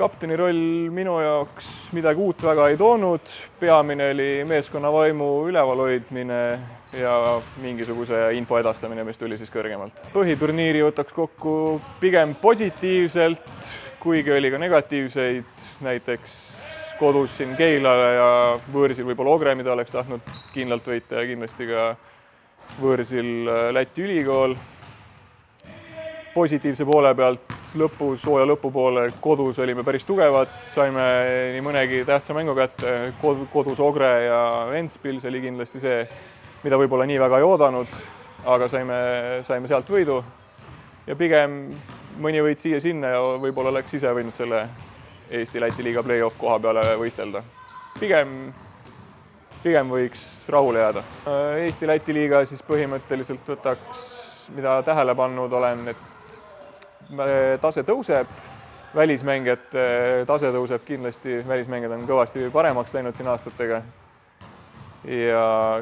Kapteni roll minu jaoks midagi uut väga ei toonud, peamine oli meeskonna vaimu üleval hoidmine ja mingisuguse info edastamine, mis tuli siis kõrgemalt. Põhiturniiri võtaks kokku pigem positiivselt, kuigi oli ka negatiivseid, näiteks kodus siin Keilale ja võõrsil võib-olla Ogre, mida oleks tahtnud kindlalt võita ja kindlasti ka võõrsil Läti ülikool. Positiivse poole pealt sooja lõpupoole kodus olime päris tugevad, saime nii mõnegi tähtsa mängu kätte, kodus Ogre ja Ventspils oli kindlasti see, mida võib-olla nii väga ei oodanud, aga saime sealt võidu ja pigem mõni võit siia-sinna ja võib-olla oleks ise võinud selle Eesti-Läti liiga play-off koha peale võistelda. Pigem võiks rahule jääda. Eesti-Läti liiga siis põhimõtteliselt võtaks, mida tähele pannud olen, et tase tõuseb, välismängijate tase tõuseb kindlasti, välismängijad on kõvasti paremaks läinud siin aastatega ja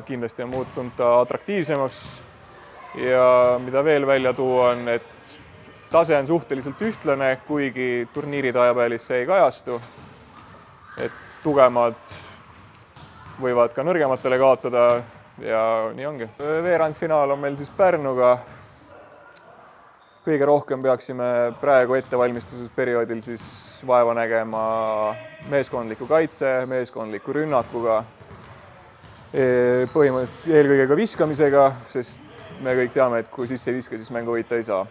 kindlasti on muutunud ta atraktiivsemaks ja mida veel välja tuua on, et tase on suhteliselt ühtlane, kuigi turniiride ajapealis see ei kajastu, et tugevamad võivad ka nõrgematele kaotada ja nii ongi. Veerandfinaal on meil siis Pärnuga. Kõige rohkem peaksime praegu ettevalmistusperioodil siis vaeva nägema meeskondliku kaitse, meeskondliku rünnakuga, põhimõtteliselt eelkõige ka viskamisega, sest me kõik teame, et kui sisse ei viska, siis mängu võita ei saa.